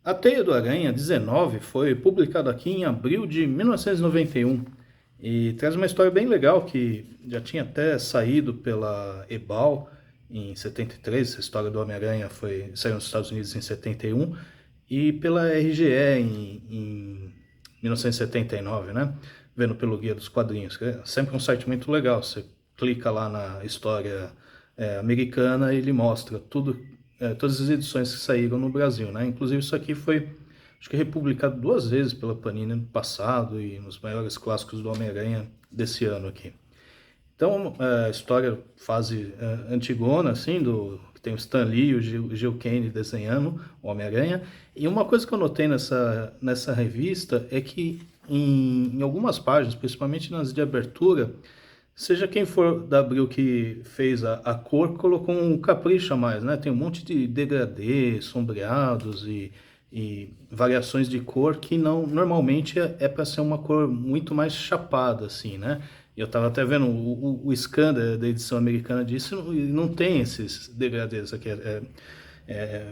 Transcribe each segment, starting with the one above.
A Teia do Aranha 19 foi publicado aqui em abril de 1991 e traz uma história bem legal que já tinha até saído pela Ebal em 73. Essa história do Homem-Aranha saiu nos Estados Unidos em 71 e pela RGE em 1979, né? Vendo pelo Guia dos Quadrinhos, que é sempre um site muito legal. Você clica lá na história americana e ele mostra todas as edições que saíram no Brasil, né? Inclusive isso aqui foi, acho que republicado 2 vezes pela Panini no passado e nos maiores clássicos do Homem-Aranha desse ano aqui. Então, a história fase antigona, assim, que tem o Stan Lee e o Gil Kane desenhando o Homem-Aranha. E uma coisa que eu notei nessa revista é que em algumas páginas, principalmente nas de abertura, seja quem for da Abril que fez a cor, colocou um capricho a mais, né? Tem um monte de degradê, sombreados e variações de cor que não normalmente é para ser uma cor muito mais chapada, assim, né? Eu estava até vendo o scan da edição americana disso e não tem esses degradês aqui. É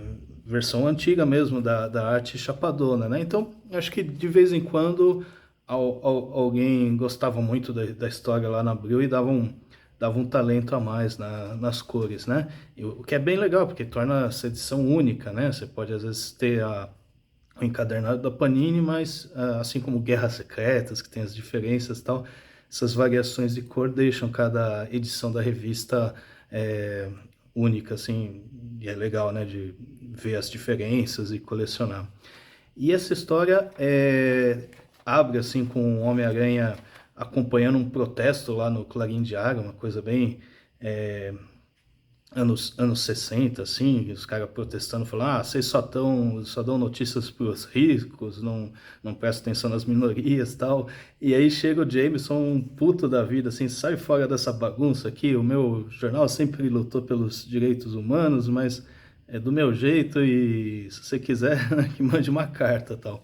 versão antiga mesmo da arte chapadona, né? Então, acho que de vez em quando alguém gostava muito da história lá na Abril e dava um talento a mais nas cores, né? O que é bem legal, porque torna essa edição única, né? Você pode às vezes ter o encadernado da Panini, mas assim como Guerras Secretas, que tem as diferenças e tal, essas variações de cor deixam cada edição da revista única, assim, e é legal, né, de ver as diferenças e colecionar. E essa história abre assim com o Homem-Aranha acompanhando um protesto lá no Clarim Diário, uma coisa bem anos 60, assim, os caras protestando, falando, vocês só dão notícias para os ricos, não prestam atenção nas minorias e tal. E aí chega o Jameson, um puto da vida, assim, sai fora dessa bagunça aqui, o meu jornal sempre lutou pelos direitos humanos, mas é do meu jeito e se você quiser, que mande uma carta e tal.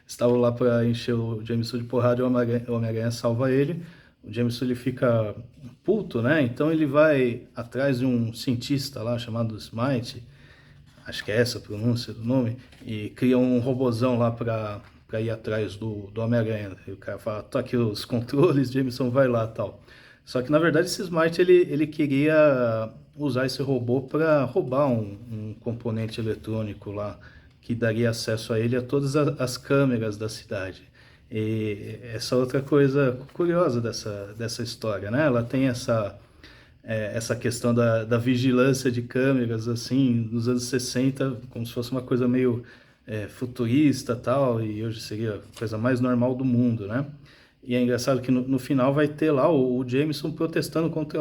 Estavam lá para encher o Jameson de porrada e o Homem-Aranha salva ele. O Jameson ele fica puto, né? Então ele vai atrás de um cientista lá chamado Smite, acho que é essa a pronúncia do nome, e cria um robozão lá para ir atrás do Homem-Aranha. E o cara fala, tô aqui os controles, Jameson vai lá tal. Só que na verdade esse Smite ele queria usar esse robô para roubar um componente eletrônico lá que daria acesso a ele a todas as câmeras da cidade. E essa outra coisa curiosa dessa história, né? Ela tem essa questão da vigilância de câmeras, assim, nos anos 60, como se fosse uma coisa meio futurista tal, e hoje seria a coisa mais normal do mundo, né? E é engraçado que no final vai ter lá o Jameson protestando contra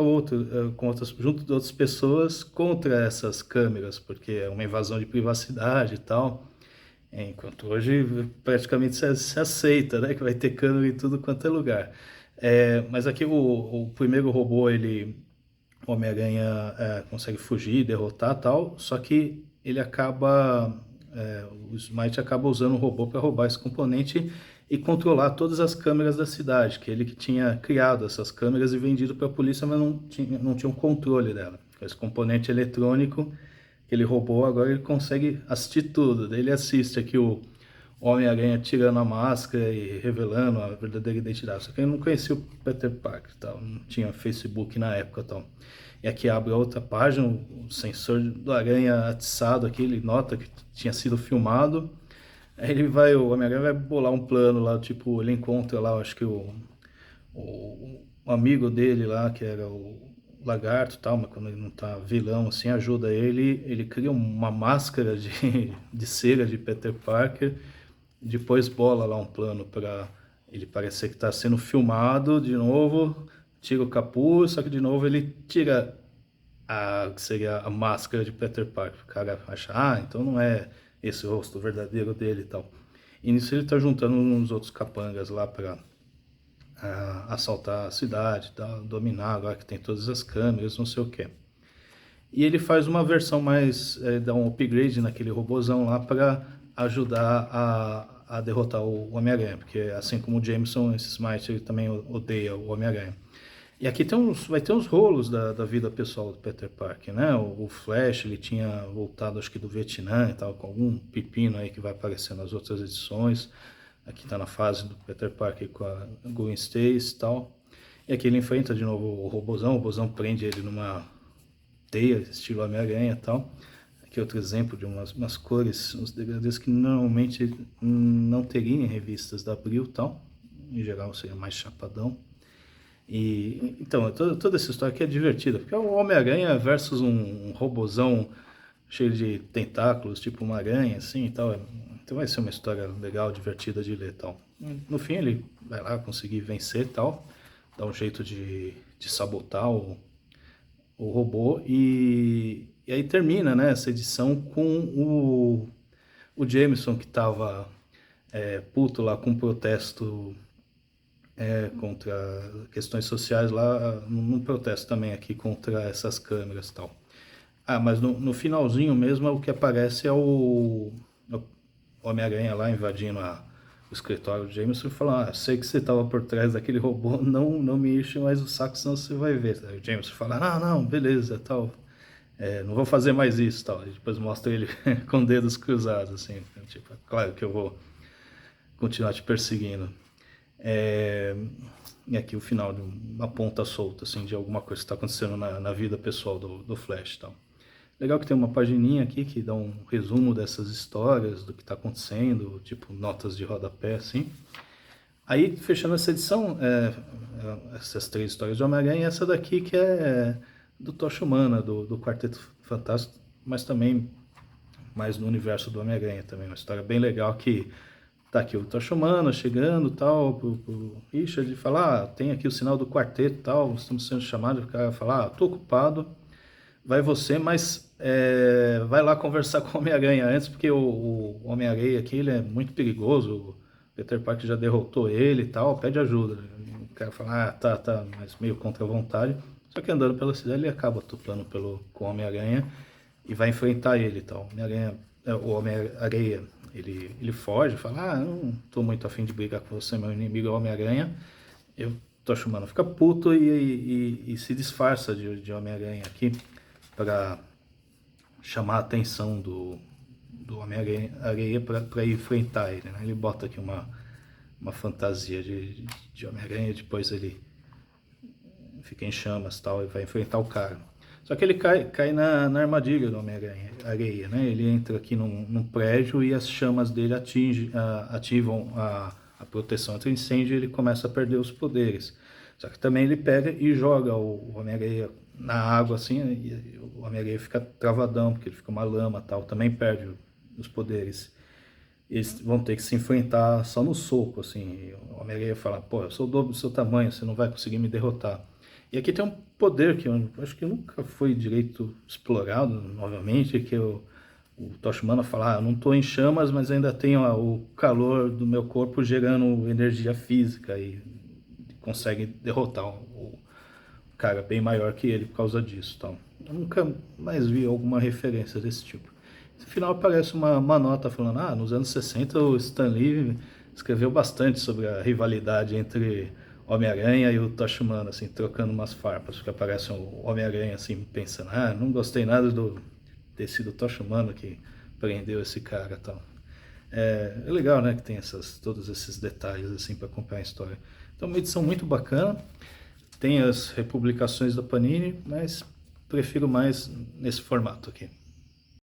junto de outras pessoas contra essas câmeras, porque é uma invasão de privacidade e tal. Enquanto hoje praticamente se aceita, né? Que vai ter câmera em tudo quanto é lugar. Mas aqui o primeiro robô, o Homem-Aranha consegue fugir, derrotar tal, só que ele o Smite acaba usando o robô para roubar esse componente e controlar todas as câmeras da cidade, que ele que tinha criado essas câmeras e vendido para a polícia, mas não tinha um controle dela. Esse componente eletrônico que ele roubou, agora ele consegue assistir tudo. Daí ele assiste aqui o Homem-Aranha tirando a máscara e revelando a verdadeira identidade. Só que ele não conhecia o Peter Parker, tal, não tinha Facebook na época, tal. E aqui abre a outra página, o sensor do Aranha atiçado aqui, ele nota que tinha sido filmado. Aí o Homem-Aranha vai bolar um plano lá, tipo, ele encontra lá, acho que o amigo dele lá, que era o lagarto e tal, mas quando ele não tá vilão, assim, ajuda ele cria uma máscara de cera de Peter Parker, depois bola lá um plano para ele parecer que está sendo filmado de novo, tira o capuz, só que de novo ele tira que seria a máscara de Peter Parker. O cara acha, então não é esse o rosto verdadeiro dele e tal. E nisso ele tá juntando uns outros capangas lá para assaltar a cidade, dominar, agora que tem todas as câmeras, não sei o que. E ele faz uma versão mais, dá um upgrade naquele robozão lá para ajudar a derrotar o Homem-Aranha, porque assim como o Jameson, esse Smite, ele também odeia o Homem-Aranha. E aqui vai ter uns rolos da vida pessoal do Peter Parker, né? O Flash, ele tinha voltado, acho que do Vietnã e tal, com algum pepino aí que vai aparecer nas outras edições. Aqui tá na fase do Peter Parker com a Gwen Stacy e tal. E aqui ele enfrenta de novo o Robozão prende ele numa teia, estilo Homem-Aranha e tal. Aqui outro exemplo de umas cores, uns degradês que normalmente não teria em revistas da Abril e tal. Em geral seria mais chapadão. E então, toda essa história aqui é divertida, porque é o Homem-Aranha versus um robozão cheio de tentáculos, tipo uma aranha, assim e tal. Então vai ser uma história legal, divertida de ler e tal. No fim ele vai lá conseguir vencer e tal, dá um jeito de sabotar o robô e aí termina, né, essa edição com o Jameson que tava puto lá com um protesto contra questões sociais lá, num protesto também aqui contra essas câmeras e tal. Ah, mas no finalzinho mesmo o que aparece é o Homem-Aranha lá invadindo o escritório do Jameson e falando, sei que você estava por trás daquele robô, não me enche mais o saco, senão você vai ver. Aí o Jameson fala, não, beleza, tal, não vou fazer mais isso, tal. E depois mostra ele com dedos cruzados, assim, tipo, claro que eu vou continuar te perseguindo. E aqui o final de uma ponta solta, assim, de alguma coisa que está acontecendo na vida pessoal do Flash e tal. Legal que tem uma pagininha aqui que dá um resumo dessas histórias, do que está acontecendo, tipo notas de rodapé, assim. Aí, fechando essa edição, essas 3 histórias de Homem-Aranha, essa daqui que é do Tocha Humana, do Quarteto Fantástico, mas também mais no universo do Homem-Aranha também. Uma história bem legal que tá aqui o Tocha Humana chegando tal, pro Richard falar, tem aqui o sinal do quarteto e tal, estamos sendo chamados, o cara falar, tô ocupado, vai você, mas vai lá conversar com o Homem-Aranha antes, porque o Homem-Aranha aqui, ele é muito perigoso, o Peter Parker já derrotou ele e tal, pede ajuda. O cara fala, tá, mas meio contra a vontade. Só que andando pela cidade ele acaba topando com o Homem-Aranha e vai enfrentar ele e tal. O Homem-Aranha, ele foge, fala, não tô muito afim de brigar com você, meu inimigo é o Homem-Aranha. Eu tô chamando, fica puto e se disfarça de Homem-Aranha aqui para chamar a atenção do Homem-Aranha para ir enfrentar ele, né? Ele bota aqui uma fantasia de Homem-Aranha, depois ele fica em chamas tal, e vai enfrentar o cara. Só que ele cai na armadilha do Homem-Aranha, né? Ele entra aqui num prédio e as chamas dele ativam a proteção contra incêndio e ele começa a perder os poderes. Só que também ele pega e joga o Homem-Aranha na água, assim, e o Homem-Aranha fica travadão, porque ele fica uma lama tal, também perde os poderes. Eles vão ter que se enfrentar só no soco, assim. O Homem-Aranha fala, pô, eu sou o dobro do seu tamanho, você não vai conseguir me derrotar. E aqui tem um poder que eu acho que nunca foi direito explorado novamente, que o Tocha Humana fala, eu não estou em chamas, mas ainda tenho o calor do meu corpo gerando energia física e consegue derrotar o cara bem maior que ele por causa disso. Então, eu nunca mais vi alguma referência desse tipo. No final aparece uma nota falando, nos anos 60 o Stan Lee escreveu bastante sobre a rivalidade entre Homem-Aranha e o Tocha Humana, assim, trocando umas farpas, porque aparece o Homem-Aranha, assim, pensando, não gostei nada ter sido o Tocha Humana que prendeu esse cara e tal. É legal, né, que tem todos esses detalhes, assim, para acompanhar a história. Então, uma edição muito bacana, tem as republicações da Panini, mas prefiro mais nesse formato aqui.